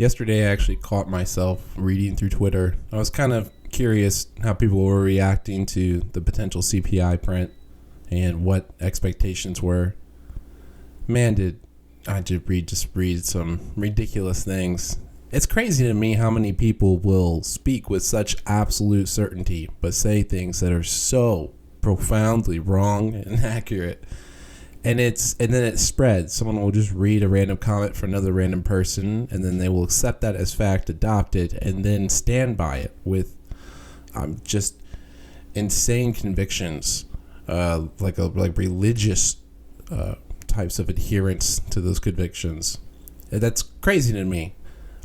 Yesterday, I actually caught myself reading through Twitter. I was kind of curious how people were reacting to the potential CPI print and what expectations were. Man, did I just read some ridiculous things. It's crazy to me how many people will speak with such absolute certainty, but say things that are so profoundly wrong and inaccurate. And then it spreads. Someone will just read a random comment for another random person, and then they will accept that as fact, adopt it, and then stand by it with just insane convictions, like religious types of adherence to those convictions. That's crazy to me.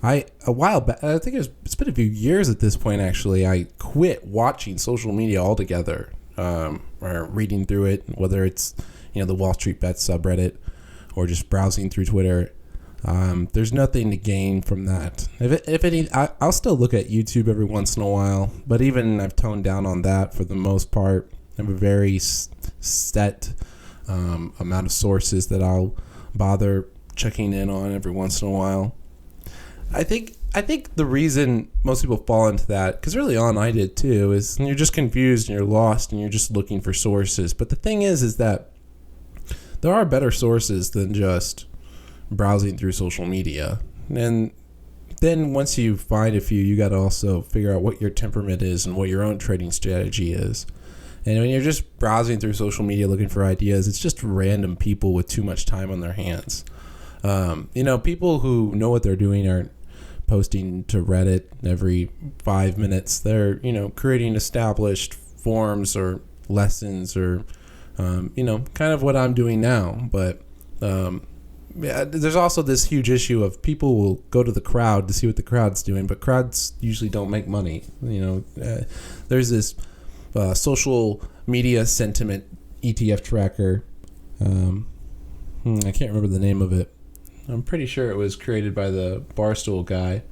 A while back, I think it's been a few years at this point. Actually, I quit watching social media altogether, or reading through it, whether it's the Wall Street Bets subreddit or just browsing through Twitter. There's nothing to gain from that. If any, I'll still look at YouTube every once in a while, but even I've toned down on that for the most part. I have a very set amount of sources that I'll bother checking in on every once in a while. I think the reason most people fall into that, because early on I did too, is you're just confused and you're lost and you're just looking for sources. But the thing is that there are better sources than just browsing through social media. And then once you find a few, you got to also figure out what your temperament is and what your own trading strategy is. And when you're just browsing through social media looking for ideas, it's just random people with too much time on their hands. People who know what they're doing aren't posting to Reddit every 5 minutes. They're, creating established forms or lessons or, kind of what I'm doing now. But there's also this huge issue of people will go to the crowd to see what the crowd's doing, but crowds usually don't make money. There's this social media sentiment ETF tracker. I can't remember the name of it. I'm pretty sure it was created by the Barstool guy,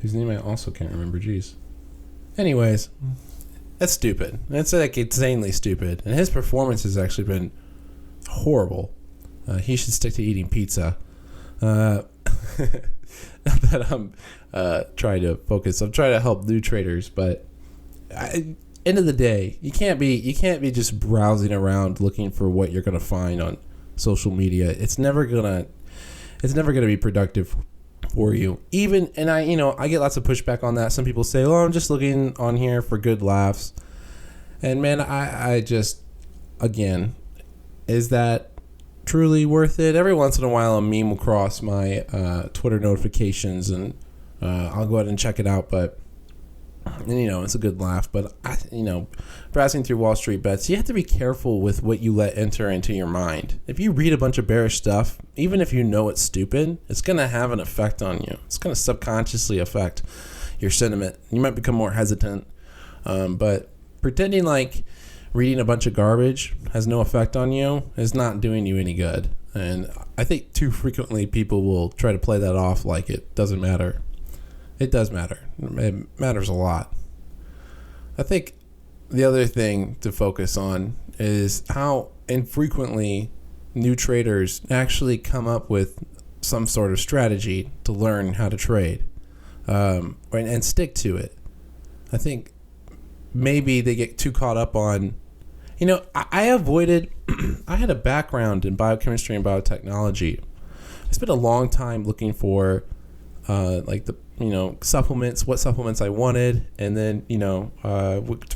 whose name I also can't remember. Jeez. Anyways, that's stupid. That's like insanely stupid. And his performance has actually been horrible. He should stick to eating pizza. Not that I'm trying to focus. I'm trying to help new traders, but end of the day, you can't be just browsing around looking for what you're gonna find on social media. It's never gonna be productive for you. I get lots of pushback on that. Some people say, "Oh, I'm just looking on here for good laughs." And man, I just, again, is that truly worth it? Every once in a while, a meme will cross my Twitter notifications, and I'll go ahead and check it out. But it's a good laugh. But browsing through Wall Street Bets, you have to be careful with what you let enter into your mind. If you read a bunch of bearish stuff, even if you know it's stupid, it's going to have an effect on you. It's going to subconsciously affect your sentiment. You might become more hesitant. But pretending like reading a bunch of garbage has no effect on you is not doing you any good. And I think too frequently people will try to play that off like it doesn't matter. It does matter. It matters a lot. I think the other thing to focus on is how infrequently new traders actually come up with some sort of strategy to learn how to trade, and stick to it. I think maybe they get too caught up on, I avoided, I had a background in biochemistry and biotechnology. I spent a long time looking for supplements, what supplements I wanted. And then,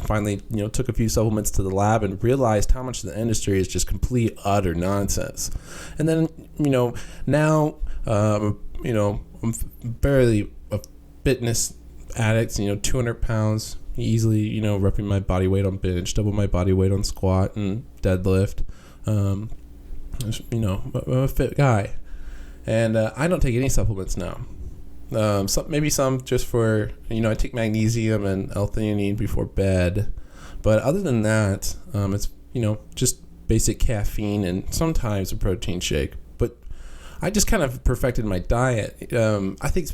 finally, took a few supplements to the lab and realized how much of the industry is just complete, utter nonsense. And then, now, I'm barely a fitness addict, 200 pounds, easily, repping my body weight on bench, double my body weight on squat and deadlift. I'm a fit guy. And I don't take any supplements now. Maybe some just for, I take magnesium and L-theanine before bed. But other than that, it's, just basic caffeine and sometimes a protein shake. But I just kind of perfected my diet. I think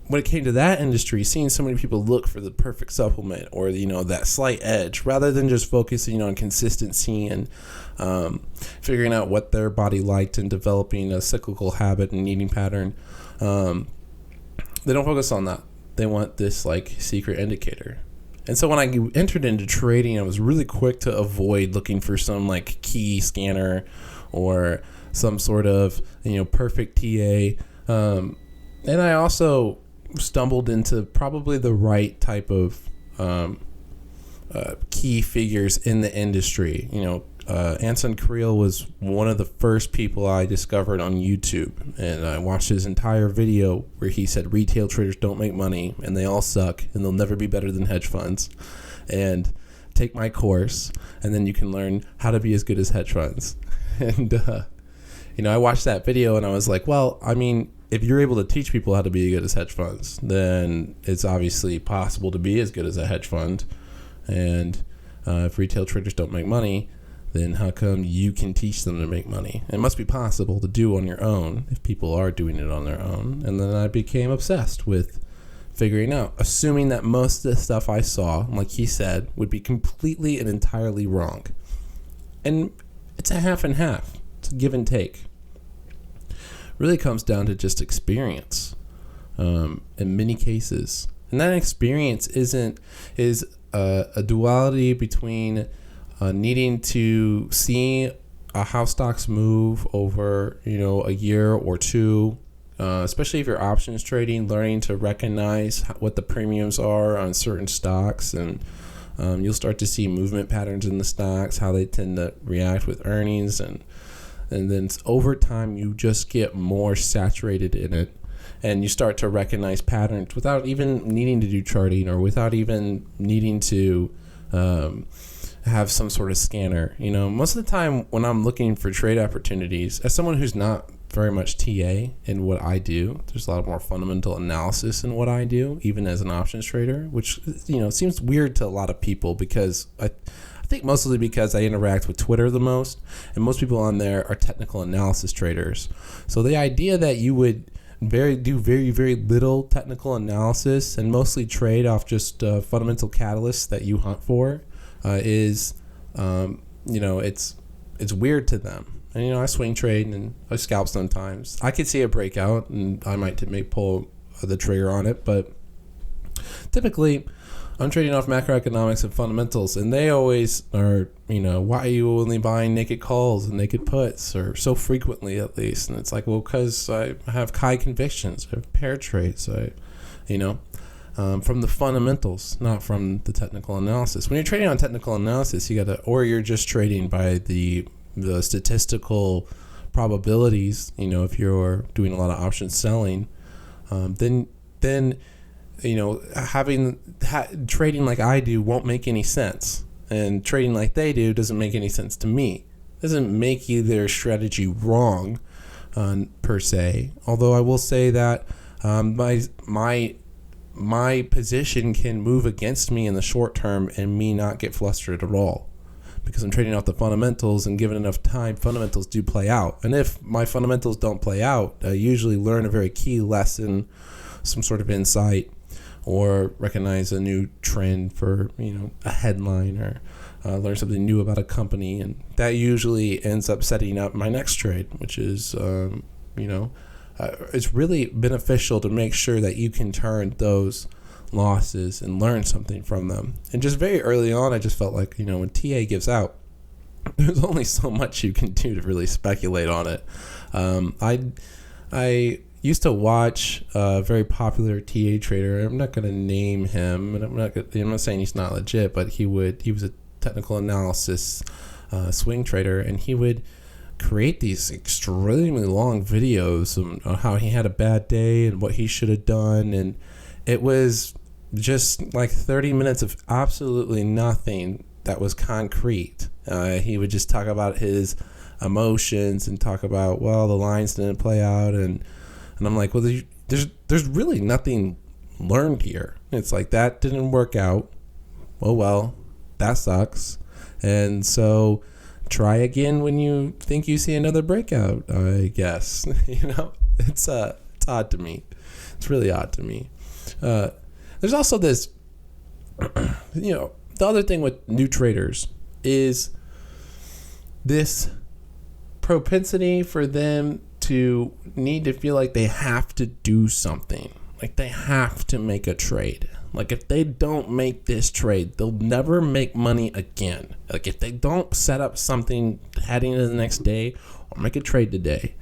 when it came to that industry, seeing so many people look for the perfect supplement or, that slight edge, rather than just focusing on consistency and figuring out what their body liked and developing a cyclical habit and eating pattern, They don't focus on that. They want this like secret indicator. And so when I entered into trading, I was really quick to avoid looking for some like key scanner or some sort of, perfect TA. And I also stumbled into probably the right type of key figures in the industry. Anson Creel was one of the first people I discovered on YouTube, and I watched his entire video where he said retail traders don't make money and they all suck and they'll never be better than hedge funds, and take my course and then you can learn how to be as good as hedge funds. And I watched that video and I was like, well, I mean, if you're able to teach people how to be as good as hedge funds, then it's obviously possible to be as good as a hedge fund. And if retail traders don't make money, then how come you can teach them to make money? It must be possible to do on your own if people are doing it on their own. And then I became obsessed with figuring out, assuming that most of the stuff I saw, like he said, would be completely and entirely wrong. And it's a half and half. It's a give and take. Really comes down to just experience in many cases. And that experience is a duality between needing to see how stocks move over, a year or two, especially if you're options trading, learning to recognize what the premiums are on certain stocks, and you'll start to see movement patterns in the stocks, how they tend to react with earnings, and then over time you just get more saturated in it, and you start to recognize patterns without even needing to do charting or without even needing to have some sort of scanner. Most of the time when I'm looking for trade opportunities, as someone who's not very much TA in what I do, there's a lot more fundamental analysis in what I do, even as an options trader, which seems weird to a lot of people, because I think mostly because I interact with Twitter the most, and most people on there are technical analysis traders. So the idea that you would do very, very little technical analysis and mostly trade off just fundamental catalysts that you hunt for is it's weird to them. And I swing trade and I scalp sometimes. I could see a breakout and I might pull the trigger on it, but typically I'm trading off macroeconomics and fundamentals, and they always are, why are you only buying naked calls and naked puts, or so frequently at least? And it's like, well, because I have high convictions, I have pair trades, from the fundamentals, not from the technical analysis. When you're trading on technical analysis, or you're just trading by the statistical probabilities, if you're doing a lot of option selling, then trading like I do won't make any sense, and trading like they do doesn't make any sense to me. It doesn't make either strategy wrong per se, although I will say that my position can move against me in the short term and me not get flustered at all, because I'm trading off the fundamentals, and given enough time, fundamentals do play out. And if my fundamentals don't play out, I usually learn a very key lesson, some sort of insight, or recognize a new trend for a headline, or learn something new about a company, and that usually ends up setting up my next trade, which is it's really beneficial to make sure that you can turn those losses and learn something from them. And just very early on, I just felt like when TA gives out, there's only so much you can do to really speculate on it. I used to watch a very popular TA trader. I'm not going to name him, and I'm not saying he's not legit, but he was a technical analysis swing trader, and he would create these extremely long videos on how he had a bad day and what he should have done, and it was just like 30 minutes of absolutely nothing that was concrete. He would just talk about his emotions and talk about, well, the lines didn't play out, and I'm like, well, there's really nothing learned here. It's like, that didn't work out. Oh well, that sucks. And so try again when you think you see another breakout, I guess. It's odd to me. It's really odd to me. There's also this, the other thing with new traders is this propensity for them to need to feel like they have to do something. Like, they have to make a trade. Like, if they don't make this trade, they'll never make money again. Like, if they don't set up something heading into the next day or make a trade today,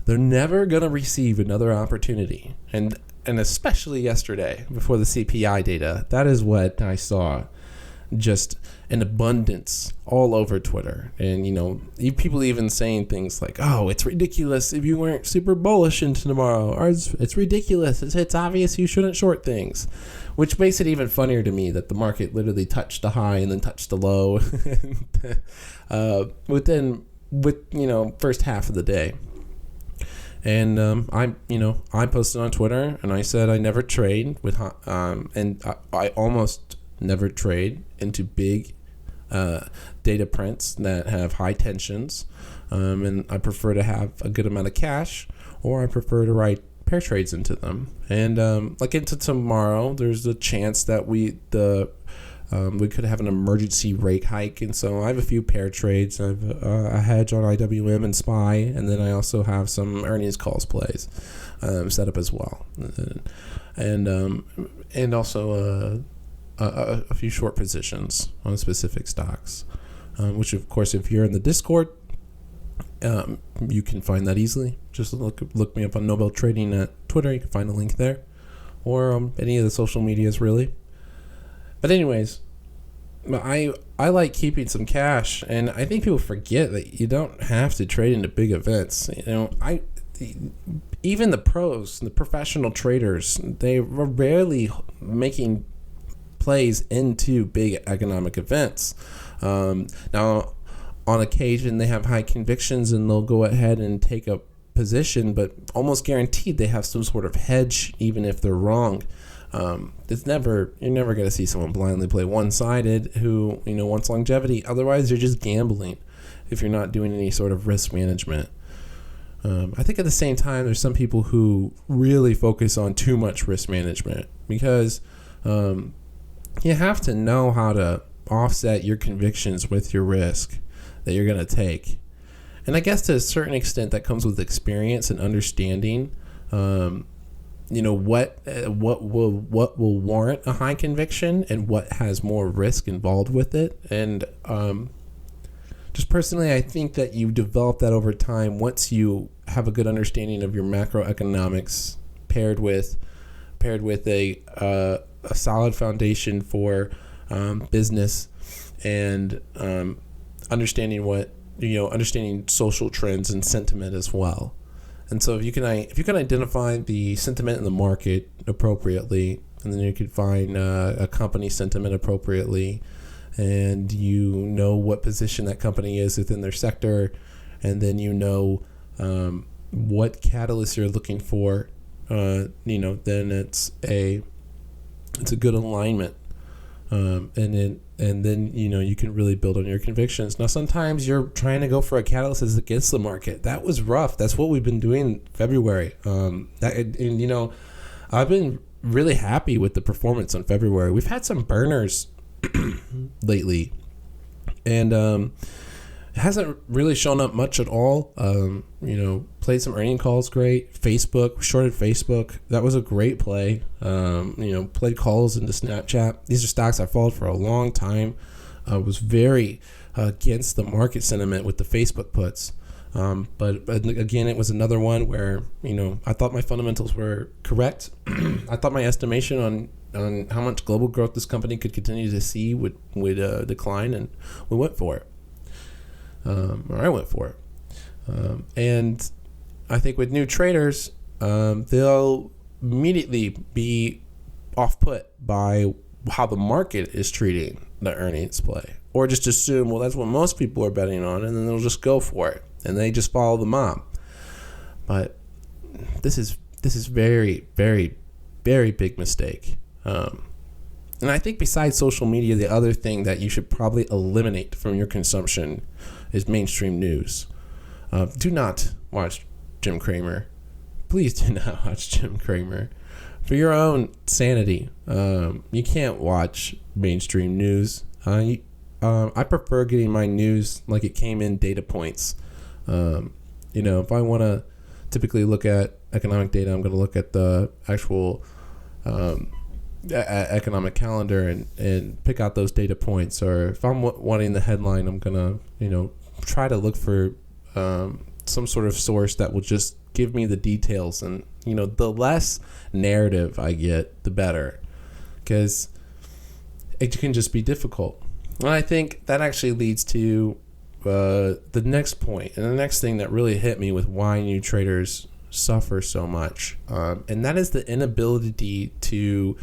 they're never going to receive another opportunity. And especially yesterday, before the CPI data, that is what I saw. Just an abundance all over Twitter. And, people even saying things like, oh, it's ridiculous if you weren't super bullish into tomorrow. Or it's ridiculous. It's obvious you shouldn't short things. Which makes it even funnier to me that the market literally touched a high and then touched a low first half of the day. And I posted on Twitter and I said I never trade with and I almost never trade into big data prints that have high tensions, and I prefer to have a good amount of cash, or I prefer to write pair trades into them. And into tomorrow, there's a chance that we could have an emergency rate hike, and so I have a few pair trades. I have a hedge on IWM and SPY, and then I also have some earnings calls plays set up as well, and also a few short positions on specific stocks, which of course, if you're in the Discord, you can find that easily. Just look me up on Nobel Trading at Twitter. You can find a link there, or any of the social medias really. But anyways, I like keeping some cash, and I think people forget that you don't have to trade into big events. Even the pros, the professional traders, they were rarely making plays into big economic events. Now, on occasion, they have high convictions and they'll go ahead and take a position, but almost guaranteed they have some sort of hedge, even if they're wrong. You're never going to see someone blindly play one-sided who wants longevity. Otherwise, you're just gambling if you're not doing any sort of risk management. I think at the same time, there's some people who really focus on too much risk management because you have to know how to offset your convictions with your risk that you're going to take. And I guess to a certain extent that comes with experience and understanding, what will warrant a high conviction and what has more risk involved with it. And just personally, I think that you develop that over time once you have a good understanding of your macroeconomics paired with a solid foundation for business and understanding social trends and sentiment as well. And so if you can identify the sentiment in the market appropriately, and then you can find a company sentiment appropriately, and what position that company is within their sector, and then what catalyst you're looking for, then it's a good alignment, and then you can really build on your convictions. Now, sometimes you're trying to go for a catalyst that's against the market. That was rough. That's what we've been doing in February. I've been really happy with the performance on February. We've had some burners lately, and it hasn't really shown up much at all. Played some earning calls great. Facebook, shorted Facebook. That was a great play. Played calls into Snapchat. These are stocks I followed for a long time. Was very against the market sentiment with the Facebook puts. But again, it was another one where, I thought my fundamentals were correct. I thought my estimation on how much global growth this company could continue to see would decline, and we went for it. Or I went for it. And I think with new traders, they'll immediately be off-put by how the market is treating the earnings play, or just assume, well, that's what most people are betting on, and then they'll just go for it, and they just follow the mob. But this is very, very, very big mistake. And I think besides social media, the other thing that you should probably eliminate from your consumption is mainstream news. Do not watch Jim Cramer. Please do not watch Jim Cramer. For your own sanity, you can't watch mainstream news. I prefer getting my news like it came in data points. If I want to typically look at economic data, I'm going to look at the actual economic calendar and pick out those data points. Or if I'm wanting the headline, I'm gonna try to look for some sort of source that will just give me the details. And the less narrative I get, the better, because it can just be difficult. And I think that actually leads to the next point, and the next thing that really hit me with why new traders suffer so much, and that is the inability to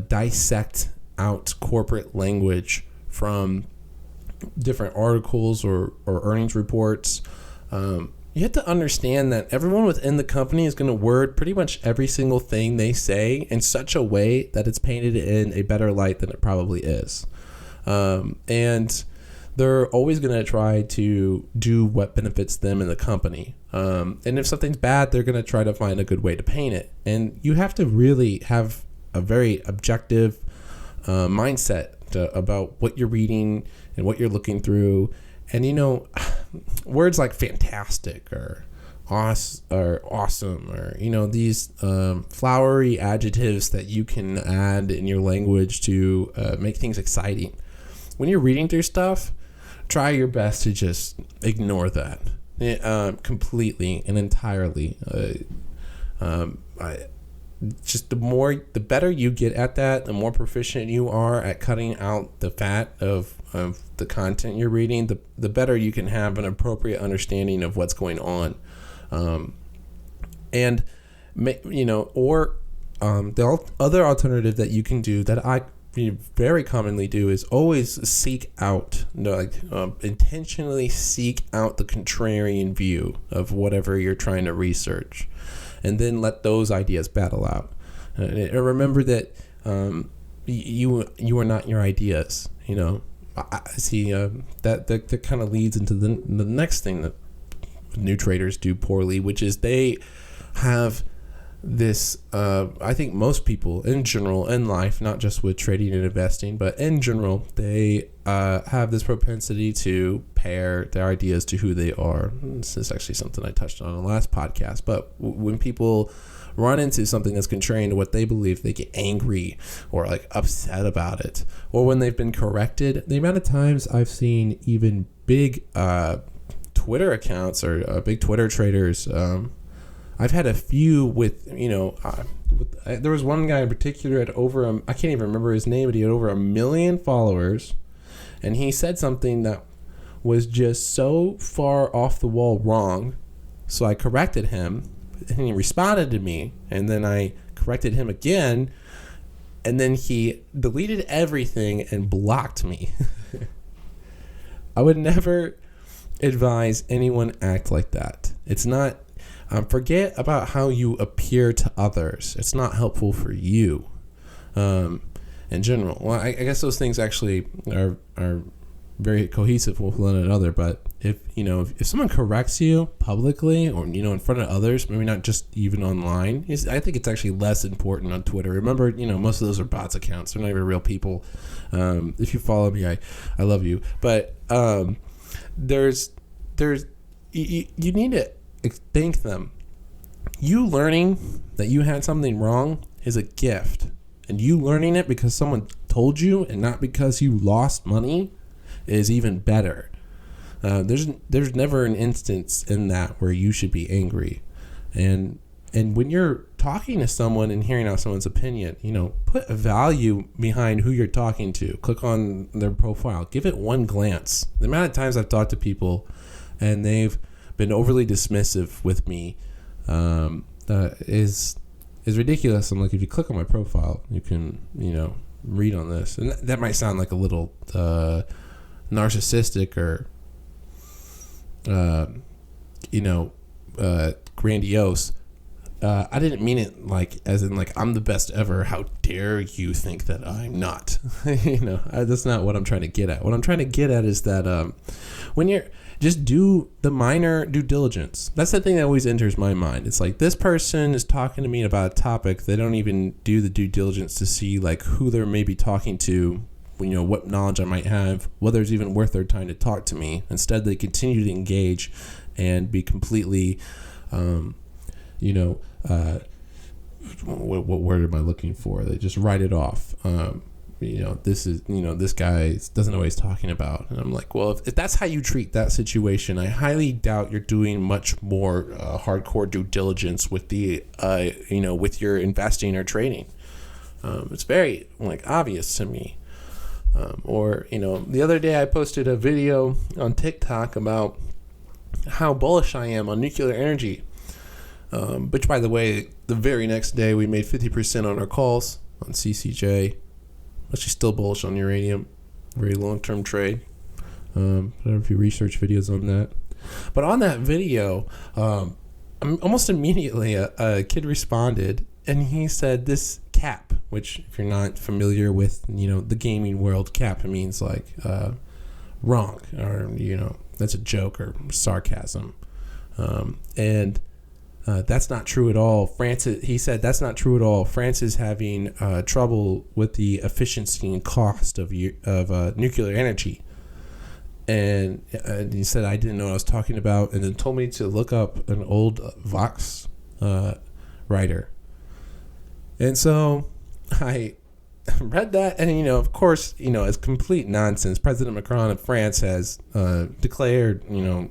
dissect out corporate language from different articles or earnings reports. You have to understand that everyone within the company is going to word pretty much every single thing they say in such a way that it's painted in a better light than it probably is. And they're always going to try to do what benefits them in the company. And if something's bad, they're going to try to find a good way to paint it. And you have to really have a very objective mindset about what you're reading and what you're looking through. And, words like fantastic or awesome or, these flowery adjectives that you can add in your language to make things exciting. When you're reading through stuff, try your best to just ignore that completely and entirely. Just the better you get at that, the more proficient you are at cutting out the fat of the content you're reading, the better you can have an appropriate understanding of what's going on. The other alternative that you can do that I very commonly do is always seek out, intentionally seek out the contrarian view of whatever you're trying to research, and then let those ideas battle out. And remember that you are not your ideas. I see that kind of leads into the next thing that new traders do poorly, which is they have this, I think most people in general in life, not just with trading and investing, but in general, they have this propensity to pair their ideas to who they are. This is actually something I touched on in the last podcast, but when people run into something that's contrarian to what they believe, they get angry or upset about it. Or when they've been corrected, the amount of times I've seen even big Twitter accounts or big Twitter traders, I've had a few with, there was one guy in particular at I can't even remember his name, but he had over 1 million followers, and he said something that was just so far off the wall wrong. So I corrected him, and he responded to me, and then I corrected him again, and then he deleted everything and blocked me. I would never advise anyone act like that. It's not, forget about how you appear to others. It's not helpful for you in general. Well, I guess those things actually are very cohesive with one another, but if someone corrects you publicly or in front of others, maybe not just even online, I think it's actually less important on Twitter. Remember, most of those are bots accounts. They're not even real people. If you follow me, I love you, but there's you need to thank them. You learning that you had something wrong is a gift, and you learning it because someone told you and not because you lost money is even better. There's never an instance in that where you should be angry, and when you're talking to someone and hearing out someone's opinion, put a value behind who you're talking to. Click on their profile, give it one glance. The amount of times I've talked to people and they've been overly dismissive with me is ridiculous. I'm like, if you click on my profile, you can read on this, and that might sound like a little narcissistic or grandiose. I didn't mean it as in I'm the best ever. How dare you think that I'm not? That's not what I'm trying to get at. What I'm trying to get at is that when you're just do the minor due diligence. That's the thing that always enters my mind. It's like, this person is talking to me about a topic. They don't even do the due diligence to see who they're maybe talking to, what knowledge I might have, whether it's even worth their time to talk to me. Instead, they continue to engage and be completely, what word am I looking for? They just write it off. This guy doesn't know what he's talking about. And I'm like, well, if that's how you treat that situation, I highly doubt you're doing much more hardcore due diligence with with your investing or trading. It's very obvious to me. The other day I posted a video on TikTok about how bullish I am on nuclear energy. Which, by the way, the very next day we made 50% on our calls on CCJ. Actually, still bullish on uranium. Very long-term trade. I don't know if you research videos on that. But on that video, almost immediately a kid responded, and he said this cap, which if you're not familiar with, the gaming world, cap means wrong, or, that's a joke or sarcasm. That's not true at all. He said that's not true at all. France is having trouble with the efficiency and cost of nuclear energy. And he said I didn't know what I was talking about, and then told me to look up an old Vox writer. And so I read that, and of course, it's complete nonsense. President Macron of France has declared,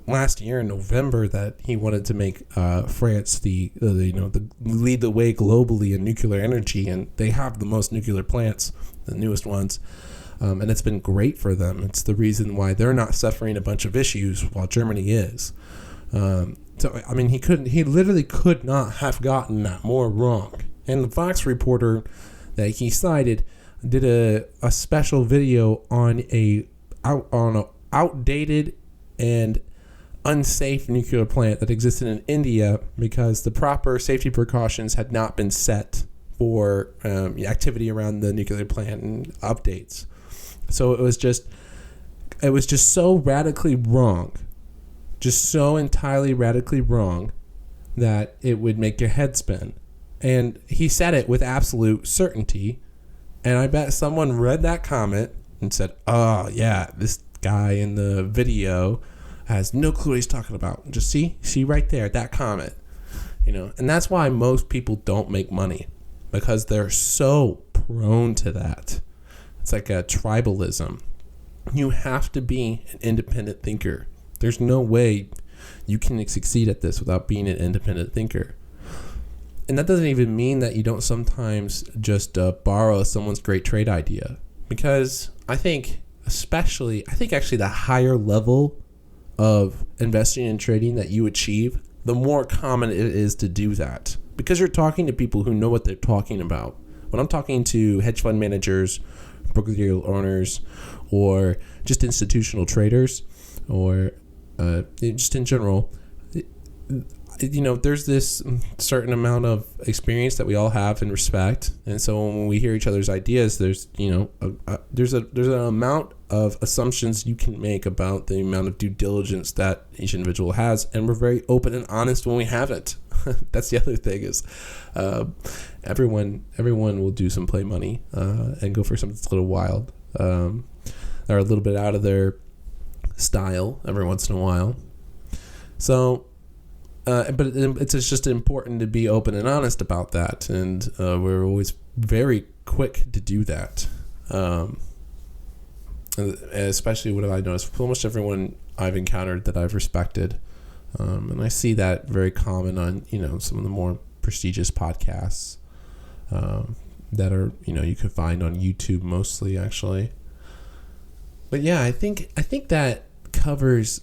last year in November that he wanted to make France the lead the way globally in nuclear energy, and they have the most nuclear plants, the newest ones, and it's been great for them. It's the reason why they're not suffering a bunch of issues while Germany is. He literally could not have gotten that more wrong. And the Fox reporter that he cited did a special video on a outdated and unsafe nuclear plant that existed in India because the proper safety precautions had not been set for activity around the nuclear plant and updates. So it was just so radically wrong, just so entirely radically wrong that it would make your head spin. And he said it with absolute certainty. And I bet someone read that comment and said, oh, yeah, this guy in the video has no clue what he's talking about. Just see right there, that comment. And that's why most people don't make money, because they're so prone to that. It's like a tribalism. You have to be an independent thinker. There's no way you can succeed at this without being an independent thinker. And that doesn't even mean that you don't sometimes just borrow someone's great trade idea. Because I think actually the higher level of investing and trading that you achieve, the more common it is to do that. Because you're talking to people who know what they're talking about. When I'm talking to hedge fund managers, broker-dealer owners, or just institutional traders, or just in general, there's this certain amount of experience that we all have and respect, and so when we hear each other's ideas, there's an amount of assumptions you can make about the amount of due diligence that each individual has, and we're very open and honest when we have it. That's the other thing is, everyone will do some play money and go for something that's a little wild, or a little bit out of their style every once in a while. So. But it's just important to be open and honest about that, and we're always very quick to do that. Especially what I noticed, almost everyone I've encountered that I've respected, and I see that very common on some of the more prestigious podcasts that are you could find on YouTube mostly actually. But yeah, I think that covers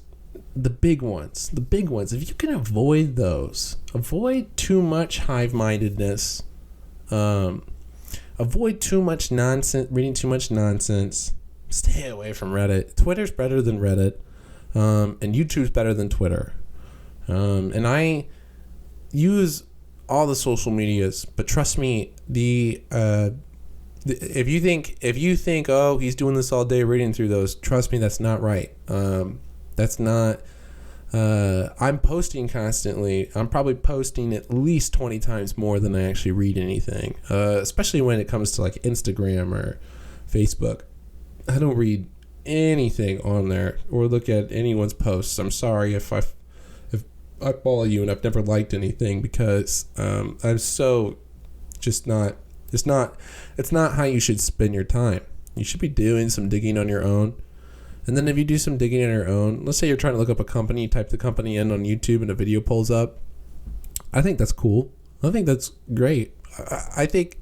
the big ones. If you can avoid those, avoid too much hive-mindedness, avoid too much nonsense, reading too much nonsense, stay away from Reddit. Twitter's better than Reddit, and YouTube's better than Twitter. And I use all the social medias, but trust me, if you think, oh, he's doing this all day reading through those, trust me, that's not right. That's not, I'm posting constantly. I'm probably posting at least 20 times more than I actually read anything, especially when it comes to like Instagram or Facebook. I don't read anything on there or look at anyone's posts. I'm sorry if I follow you and I've never liked anything, because I'm so Just not. It's not how you should spend your time. You should be doing some digging on your own. And then if you do some digging on your own, let's say you're trying to look up a company, you type the company in on YouTube and a video pulls up. I think that's cool. I think that's great. I think,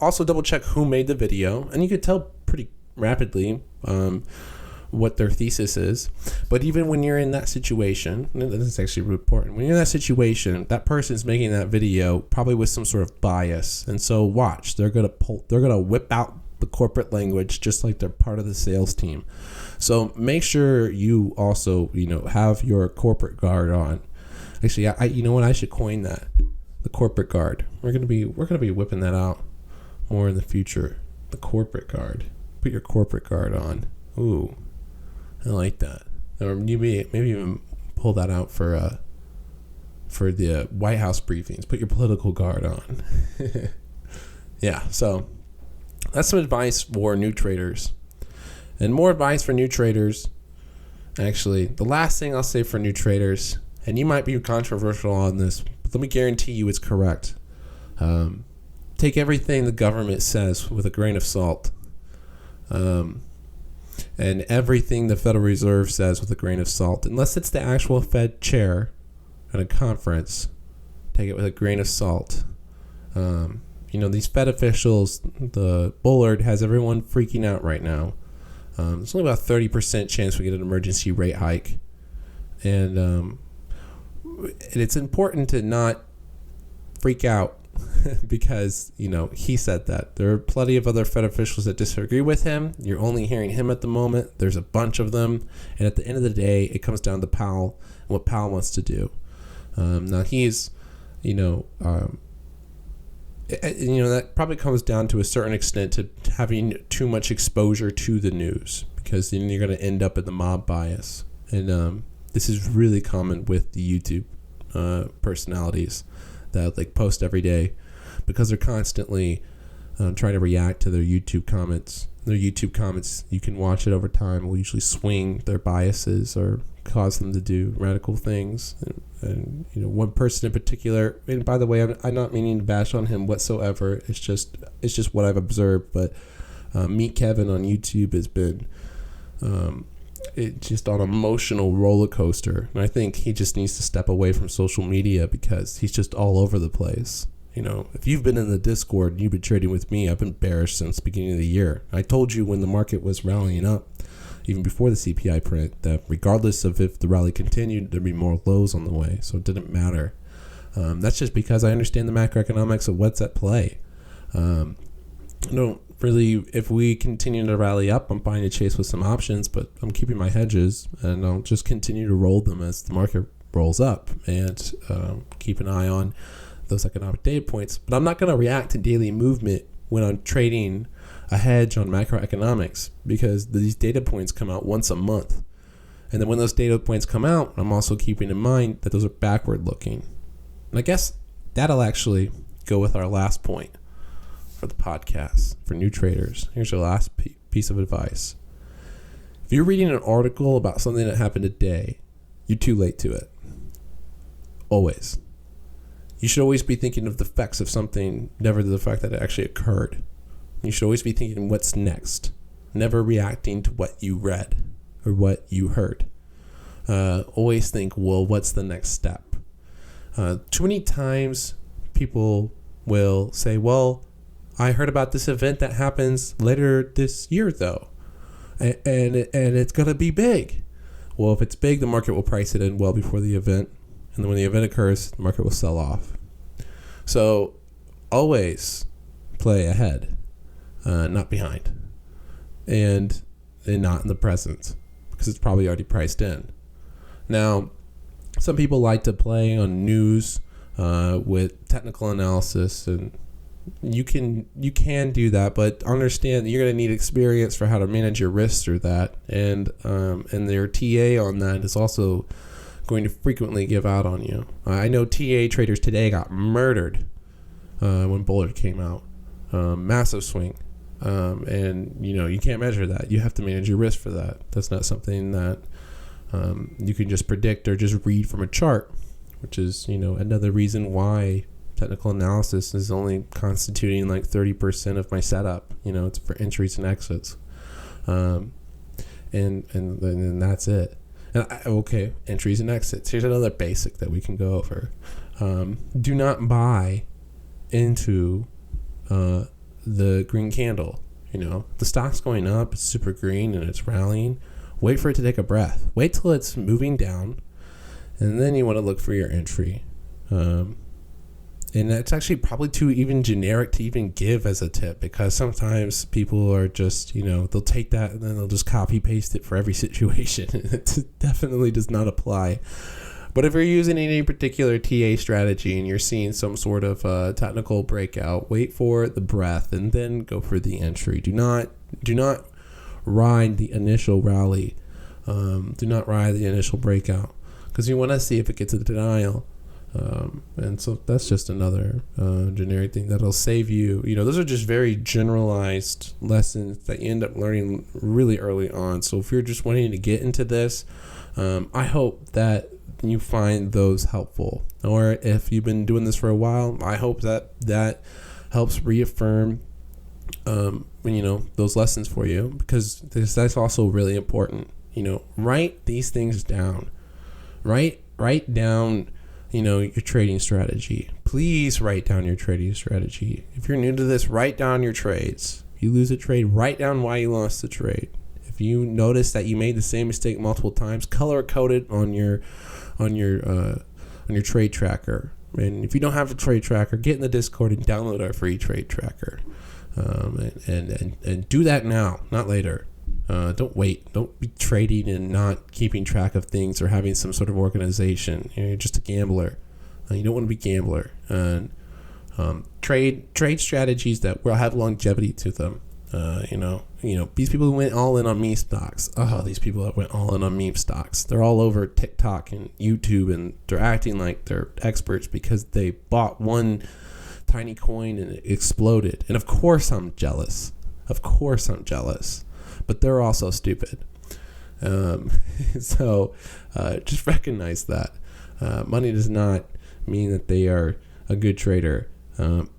also double check who made the video. And you could tell pretty rapidly what their thesis is. But even when you're in that situation, and this is actually really important, when you're in that situation, that person's making that video probably with some sort of bias. And so watch, they're gonna whip out the corporate language just like they're part of the sales team. So make sure you also, have your corporate guard on. Actually, I should coin that, the corporate guard. We're gonna be whipping that out more in the future. The corporate guard. Put your corporate guard on. Ooh, I like that. Or maybe even pull that out for the White House briefings. Put your political guard on. Yeah, so that's some advice for new traders. And more advice for new traders. Actually, the last thing I'll say for new traders, and you might be controversial on this, but let me guarantee you it's correct. Take everything the government says with a grain of salt. And everything the Federal Reserve says with a grain of salt. Unless it's the actual Fed chair at a conference, take it with a grain of salt. These Fed officials, the Bullard has everyone freaking out right now. There's only about 30% chance we get an emergency rate hike. And it's important to not freak out because, he said that. There are plenty of other Fed officials that disagree with him. You're only hearing him at the moment. There's a bunch of them. And at the end of the day, it comes down to Powell and what Powell wants to do. Now, he's, that probably comes down to a certain extent to having too much exposure to the news, because then you're going to end up in the mob bias. And this is really common with the YouTube personalities that post every day, because they're constantly trying to react to their YouTube comments. Their YouTube comments, you can watch it over time, will usually swing their biases or cause them to do radical things. And one person in particular, and by the way, I'm not meaning to bash on him whatsoever. It's just what I've observed. But Meet Kevin on YouTube has been just on an emotional roller coaster. And I think he just needs to step away from social media because he's just all over the place. If you've been in the Discord and you've been trading with me, I've been bearish since the beginning of the year. I told you when the market was rallying up, even before the CPI print, that regardless of if the rally continued, there'd be more lows on the way. So it didn't matter. That's just because I understand the macroeconomics of what's at play. If we continue to rally up, I'm buying a chase with some options, but I'm keeping my hedges, and I'll just continue to roll them as the market rolls up, and keep an eye on those economic data points. But I'm not going to react to daily movement when I'm trading a hedge on macroeconomics, because these data points come out once a month. And then when those data points come out, I'm also keeping in mind that those are backward looking. And I guess that'll actually go with our last point for the podcast for new traders. Here's your last piece of advice. If you're reading an article about something that happened today, you're too late to it. Always. You should always be thinking of the effects of something, never the fact that it actually occurred. You should always be thinking what's next, never reacting to what you read or what you heard. Always think, well, what's the next step? Too many times people will say, well, I heard about this event that happens later this year, though, and it's going to be big. Well, if it's big, the market will price it in well before the event. And then when the event occurs, the market will sell off. So always play ahead, not behind, and not in the present, because it's probably already priced in. Now, some people like to play on news with technical analysis, and you can do that, but understand that you're going to need experience for how to manage your risk through that, and their TA on that is also going to frequently give out on you. I know TA traders today got murdered when Bullard came out. Massive swing. And you can't measure that. You have to manage your risk for that. That's not something that you can just predict or just read from a chart, which is another reason why Technical analysis is only constituting like 30% of my setup. It's for entries and exits. And that's it. And entries and exits. Here's another basic that we can go over. Do not buy into the green candle. The stock's going up, it's super green and it's rallying. Wait for it to take a breath. Wait till it's moving down, and then you want to look for your entry. And that's actually probably too even generic to even give as a tip, because sometimes people are just, they'll take that and then they'll just copy paste it for every situation. It definitely does not apply. But if you're using any particular TA strategy and you're seeing some sort of technical breakout, wait for the breath and then go for the entry. Do not ride the initial rally. Do not ride the initial breakout, because you want to see if it gets a denial. And so that's just another generic thing that'll save you. Those are just very generalized lessons that you end up learning really early on. So if you're just wanting to get into this, I hope that you find those helpful. Or if you've been doing this for a while, I hope that helps reaffirm those lessons for you, because that's also really important. Write these things down. Write down your trading strategy. Please write down your trading strategy. If you're new to this, write down your trades. If you lose a trade, write down why you lost the trade. If you notice that you made the same mistake multiple times, color code it on your trade tracker. And if you don't have a trade tracker, get in the Discord and download our free trade tracker. And do that now, not later. Don't wait. Don't be trading and not keeping track of things or having some sort of organization. You're just a gambler. You don't want to be a gambler. And trade strategies that will have longevity to them. These people who went all in on meme stocks. Oh, these people that went all in on meme stocks. They're all over TikTok and YouTube, and they're acting like they're experts because they bought one tiny coin and it exploded. And of course I'm jealous. But they're also stupid. So just recognize that. Money does not mean that they are a good trader.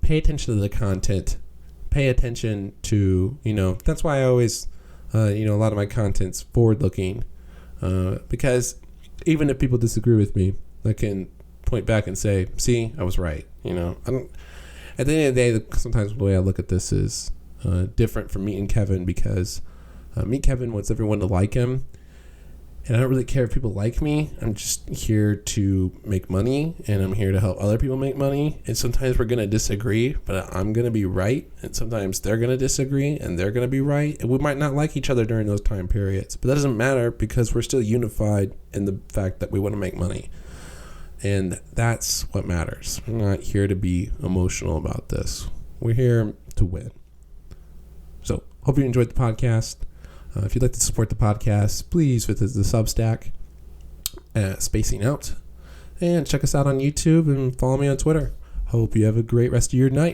Pay attention to the content. Pay attention to, that's why I always, a lot of my content's forward-looking. Because even if people disagree with me, I can point back and say, see, I was right. At the end of the day, sometimes the way I look at this is different from me and Kevin, because me and Kevin wants everyone to like him. And I don't really care if people like me. I'm just here to make money, and I'm here to help other people make money. And sometimes we're going to disagree, but I'm going to be right. And sometimes they're going to disagree, and they're going to be right. And we might not like each other during those time periods, but that doesn't matter, because we're still unified in the fact that we want to make money. And that's what matters. We're not here to be emotional about this. We're here to win. So, hope you enjoyed the podcast. If you'd like to support the podcast, please visit the Substack at Spacing Out. And check us out on YouTube and follow me on Twitter. Hope you have a great rest of your night.